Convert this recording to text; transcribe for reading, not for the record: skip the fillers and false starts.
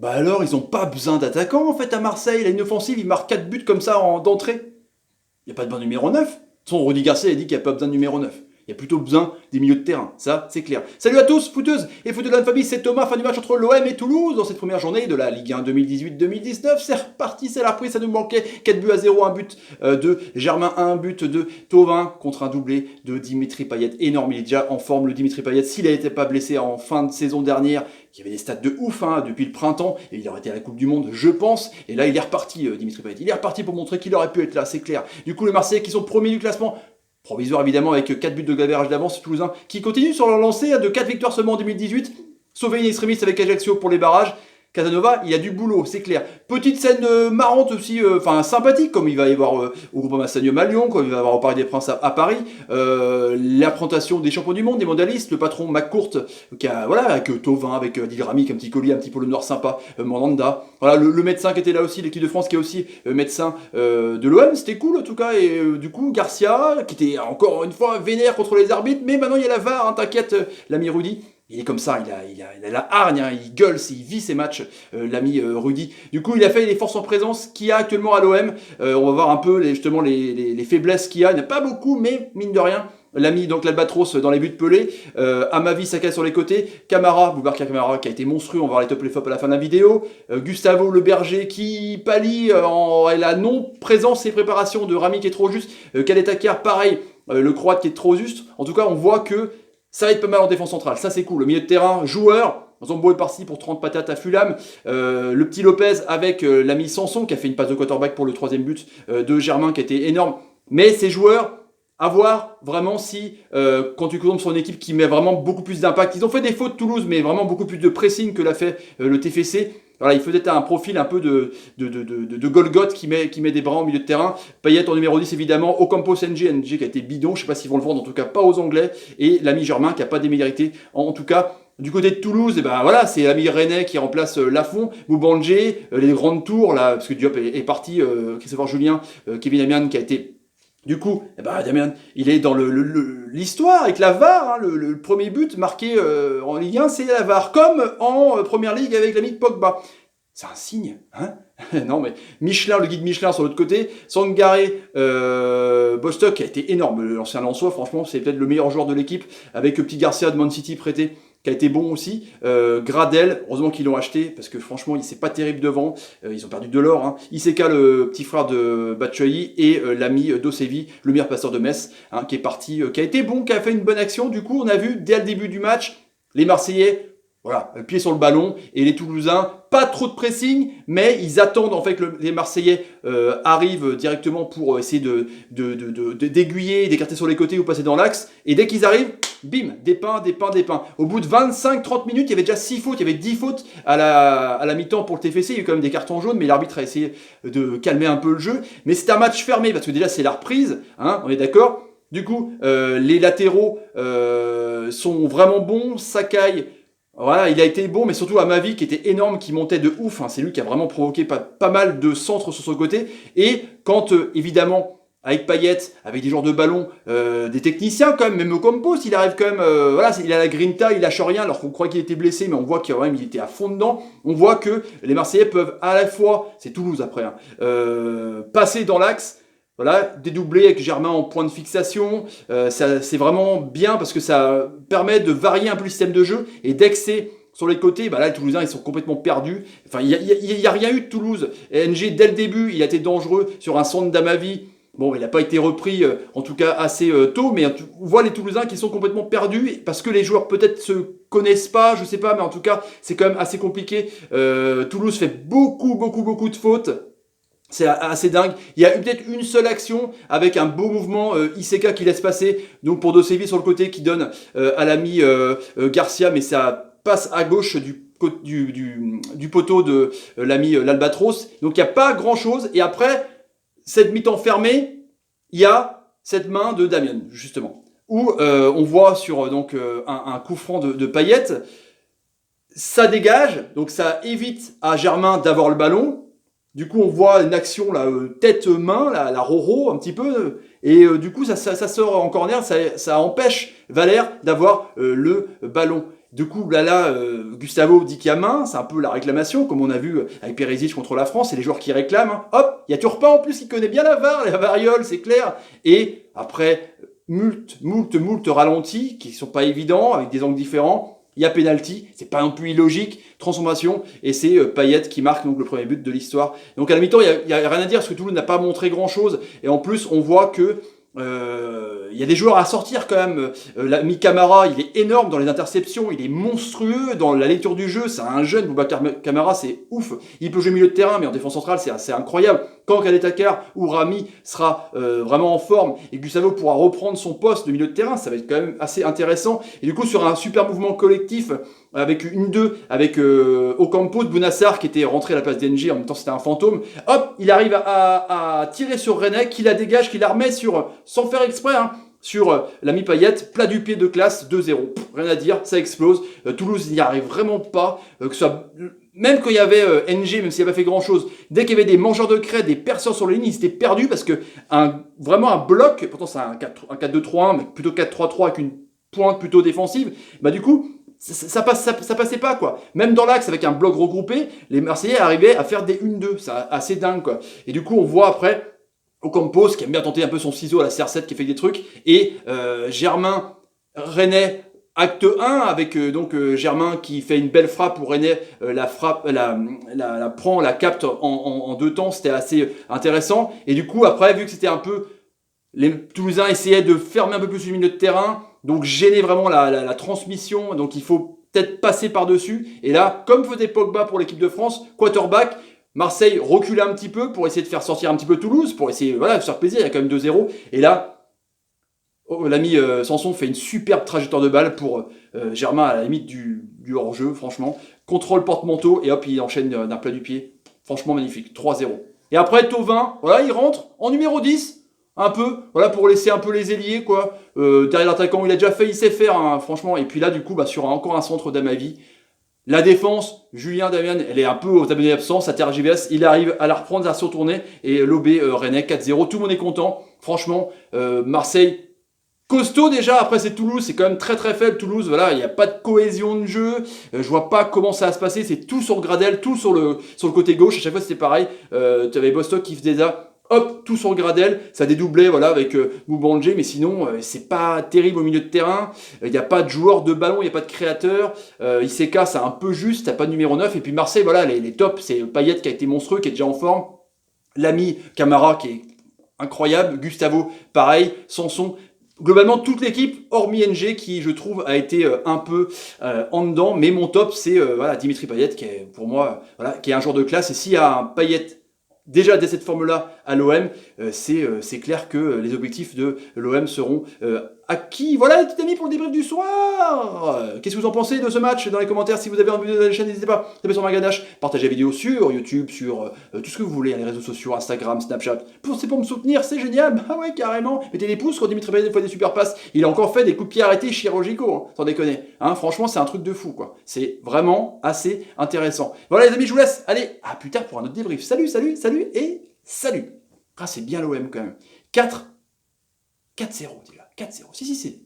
Bah alors, ils ont pas besoin d'attaquants en fait à Marseille. Là, une offensive, ils marquent 4 buts comme ça d'entrée. Il n'y a pas de besoin de numéro 9. De toute façon, Rudy Garcia a dit qu'il n'y a pas besoin de numéro 9. Il y a plutôt besoin des milieux de terrain, ça c'est clair. Salut à tous, footeuses et footeux de la famille, c'est Thomas, fin du match entre l'OM et Toulouse dans cette première journée de la Ligue 1 2018-2019. C'est reparti, c'est la reprise, ça nous manquait. 4 buts à 0, un but de Germain, un but de Thauvin contre un doublé de Dimitri Payet. Énorme, il est déjà en forme le Dimitri Payet. S'il n'était pas blessé en fin de saison dernière, il y avait des stats de ouf depuis le printemps, et il aurait été à la Coupe du Monde, je pense. Et là, il est reparti, Dimitri Payet. Il est reparti pour montrer qu'il aurait pu être là, c'est clair. Du coup, les Marseillais qui sont premiers du classement, provisoire évidemment avec 4 buts de gavérage d'avance, Toulousain qui continue sur leur lancée de 4 victoires seulement en 2018, sauvé une extrémiste avec Ajaccio pour les barrages. Casanova, il y a du boulot, c'est clair. Petite scène marrante aussi, enfin sympathique, comme il va y avoir au groupe Massagno à Lyon, comme il va y avoir au Parc des Princes à Paris. La présentation des champions du monde, des mondialistes, le patron McCourt, qui a, voilà, avec Thauvin, avec Dilrami, avec un petit collier, un petit polo noir sympa, Mandanda. Voilà, le médecin qui était là aussi, l'équipe de France qui est aussi médecin de l'OM, c'était cool en tout cas. Et du coup, Garcia, qui était encore une fois vénère contre les arbitres, mais maintenant il y a la VAR, hein, t'inquiète, l'ami Rudy. Il est comme ça, il a la hargne, hein, il gueule, il vit ses matchs, l'ami Rudy. Du coup, il a fait les forces en présence qu'il y a actuellement à l'OM. On va voir un peu justement les faiblesses qu'il y a. Il n'y en a pas beaucoup, mais mine de rien, l'ami donc l'Albatros dans les buts pelés. Amavi, Saka sur les côtés. Camara, Boubacar Camara qui a été monstrueux. On va voir les top les flops à la fin de la vidéo. Gustavo Le Berger qui pallie la non-présence et préparation de Rami qui est trop juste. Kaletakar, pareil, le Croate qui est trop juste. En tout cas, on voit que ça va être pas mal en défense centrale, ça c'est cool. Le milieu de terrain, joueur, Zombo est parti pour 30 patates à Fulham. Le petit Lopez avec l'ami Sanson qui a fait une passe de quarterback pour le troisième but de Germain qui a été énorme. Mais ces joueurs, à voir vraiment si, quand tu tombes sur une équipe qui met vraiment beaucoup plus d'impact. Ils ont fait des fautes Toulouse, mais vraiment beaucoup plus de pressing que l'a fait le TFC. Voilà, il faut être un profil un peu de Golgoth qui met des bras au milieu de terrain. Payet en numéro 10 évidemment, Ocampos NG qui a été bidon, je sais pas s'ils vont le vendre, en tout cas pas aux Anglais, et l'ami Germain qui a pas démérité, en tout cas. Du côté de Toulouse, et ben voilà, c'est l'ami Rennais qui remplace Lafont, Boubangé, les grandes tours là, parce que Diop est parti, Christopher Julien, Kevin Amian qui a été. Du coup, eh ben, Damien, il est dans l'histoire avec la VAR, hein, le premier but marqué en Ligue 1, c'est la VAR, comme en Première Ligue avec l'ami Pogba. C'est un signe, hein? Non mais Michelin, le guide Michelin sur l'autre côté, Sangaré, Bostock qui a été énorme, l'ancien Lensois, franchement c'est peut-être le meilleur joueur de l'équipe, avec le petit Garcia de Man City prêté, qui a été bon aussi. Gradel, heureusement qu'ils l'ont acheté, parce que franchement, c'est pas terrible devant. Ils ont perdu de l'or. Hein. Iseka, le petit frère de Batshuayi, et l'ami Dosevi, le meilleur passeur de Metz, hein, qui est parti, qui a été bon, qui a fait une bonne action. Du coup, on a vu, dès le début du match, les Marseillais, voilà, le pied sur le ballon, et les Toulousains, pas trop de pressing, mais ils attendent en fait que les Marseillais arrivent directement pour essayer d'aiguiller, d'écarter sur les côtés ou passer dans l'axe. Et dès qu'ils arrivent, bim, des pains. Au bout de 25-30 minutes, il y avait déjà 6 fautes, il y avait 10 fautes à la mi-temps pour le TFC. Il y a eu quand même des cartons jaunes, mais l'arbitre a essayé de calmer un peu le jeu. Mais c'est un match fermé, parce que déjà c'est la reprise, hein, on est d'accord. Du coup, les latéraux sont vraiment bons. Sakai, voilà, il a été bon, mais surtout Amavi qui était énorme, qui montait de ouf. Hein, c'est lui qui a vraiment provoqué pas mal de centres sur son côté. Et quand, évidemment, avec Payet, avec des joueurs de ballon, des techniciens quand même Ocampos, il arrive quand même, voilà, il a la grinta, il lâche rien, alors qu'on croit qu'il était blessé, mais on voit qu'il il était à fond dedans. On voit que les Marseillais peuvent à la fois, c'est Toulouse après, hein, passer dans l'axe. Voilà, dédoubler avec Germain en point de fixation, c'est vraiment bien parce que ça permet de varier un peu le système de jeu et d'excès sur les côtés. Bah là, les Toulousains, ils sont complètement perdus. Enfin, il y a rien eu de Toulouse. NG, dès le début, il a été dangereux sur un centre d'Amavi. Bon, il n'a pas été repris, en tout cas assez tôt, mais on voit les Toulousains qui sont complètement perdus parce que les joueurs peut-être se connaissent pas, je sais pas, mais en tout cas, c'est quand même assez compliqué. Toulouse fait beaucoup de fautes. C'est assez dingue. Il y a peut-être une seule action avec un beau mouvement Iseka qui laisse passer. Donc pour Dosevi sur le côté qui donne à l'ami Garcia, mais ça passe à gauche du poteau de l'ami l'Albatros. Donc il n'y a pas grand-chose. Et après, cette mi-temps fermée, il y a cette main de Damien, justement. Où on voit sur donc un coup franc de Payet. Ça dégage, donc ça évite à Germain d'avoir le ballon. Du coup, on voit une action là, tête-main, la Roro un petit peu, et du coup, ça sort en corner, ça empêche Valère d'avoir le ballon. Du coup, Gustavo dit qu'il y a main, c'est un peu la réclamation, comme on a vu avec Perisic contre la France, c'est les joueurs qui réclament. Hein. Hop, il y a Turpin en plus, qui connaît bien la VAR, la variole, c'est clair. Et après, moult ralentis, qui sont pas évidents, avec des angles différents. Il y a penalty, c'est pas non plus illogique, transformation, et c'est Payet qui marque donc le premier but de l'histoire. Donc à la mi-temps, il y a rien à dire, parce que Toulouse n'a pas montré grand-chose, et en plus, on voit que il y a des joueurs à sortir quand même. L'ami Camara, il est énorme dans les interceptions, il est monstrueux dans la lecture du jeu. C'est un jeune, Boubacar Camara, c'est ouf. Il peut jouer milieu de terrain, mais en défense centrale, c'est assez incroyable. Quand Kadetakar ou Rami sera vraiment en forme et Gustavo pourra reprendre son poste de milieu de terrain, ça va être quand même assez intéressant. Et du coup, sur un super mouvement collectif, avec une 2 avec Ocampos, Bounassar qui était rentré à la place d'Engie, en même temps c'était un fantôme. Hop, il arrive à tirer sur René, qui la dégage, qui la remet sur, sans faire exprès, hein, sur l'ami Payet, plat du pied de classe, 2-0. Rien à dire, ça explose. Toulouse n'y arrive vraiment pas, que ce soit... Même quand il y avait NG, même s'il n'a pas fait grand chose, dès qu'il y avait des mangeurs de craie, des perceurs sur les lignes, ils étaient perdus parce que vraiment un bloc, pourtant c'est un 4-2-3-1, mais plutôt 4-3-3 avec une pointe plutôt défensive, bah du coup, ça passait pas quoi. Même dans l'axe avec un bloc regroupé, les Marseillais arrivaient à faire des 1-2, c'est assez dingue quoi. Et du coup, on voit après Ocampos qui aime bien tenter un peu son ciseau à la CR7 qui fait des trucs, et Germain René. Acte 1 avec Germain qui fait une belle frappe où René la prend, la capte en deux temps, c'était assez intéressant. Et du coup après, vu que c'était un peu, les Toulousains essayaient de fermer un peu plus le milieu de terrain, donc gêner vraiment la transmission, donc il faut peut-être passer par-dessus. Et là, comme faisait Pogba pour l'équipe de France, quarterback, Marseille reculait un petit peu pour essayer de faire sortir un petit peu Toulouse, pour essayer voilà, de se faire plaisir, il y a quand même 2-0. Et là, l'ami Sanson fait une superbe trajectoire de balle pour Germain à la limite du hors-jeu, franchement. Contrôle porte-manteau et hop, il enchaîne d'un plat du pied. Franchement magnifique, 3-0. Et après, Thauvin, voilà, il rentre en numéro 10, un peu, voilà, pour laisser un peu les ailiers, quoi. Derrière l'attaquant, il a déjà fait, il sait faire, hein, franchement. Et puis là, du coup, sur encore un centre d'Amavi. La défense, Julien Damian, elle est un peu aux abonnés absents, ça tergiverse, il arrive à la reprendre, à se retourner, et lobé René, 4-0, tout le monde est content. Franchement, Marseille, costaud déjà, après c'est Toulouse, c'est quand même très très faible Toulouse, voilà, il n'y a pas de cohésion de jeu, je vois pas comment ça va se passer, c'est tout sur Gradel, tout sur le côté gauche, à chaque fois c'était pareil, tu avais Bostock qui faisait ça, hop, tout sur Gradel, ça dédoublait, voilà, avec Moubangé, mais sinon c'est pas terrible au milieu de terrain, il n'y a pas de joueur de ballon, il n'y a pas de créateur, Iseka c'est un peu juste, t'as pas de numéro 9, et puis Marseille, voilà, les tops, c'est Payet qui a été monstrueux, qui est déjà en forme, l'ami Camara qui est incroyable, Gustavo pareil, Sanson. Globalement, toute l'équipe, hormis NG, qui, je trouve, a été un peu en dedans. Mais mon top, c'est voilà, Dimitri Payet, qui est, pour moi, voilà, qui est un joueur de classe. Et s'il y a un Payet, déjà dès cette forme-là, à l'OM, c'est clair que les objectifs de l'OM seront acquis. Voilà les petits amis pour le débrief du soir. Qu'est-ce que vous en pensez de ce match? Dans les commentaires, si vous avez envie de la chaîne, n'hésitez pas. Tapez sur Marganache, partagez la vidéo sur YouTube, sur tout ce que vous voulez, les réseaux sociaux, Instagram, Snapchat. C'est pour me soutenir, c'est génial. Ah ouais, carrément. Mettez des pouces quand Dimitri Payet fait des super passes. Il a encore fait des coups de pied arrêtés chirurgicaux, hein, sans déconner. Hein, franchement, c'est un truc de fou, quoi. C'est vraiment assez intéressant. Voilà les amis, je vous laisse. Allez, à plus tard pour un autre débrief. Salut, salut, salut et salut. Ah, c'est bien l'OM quand même. 4-0, dis là. 4-0. Si, c'est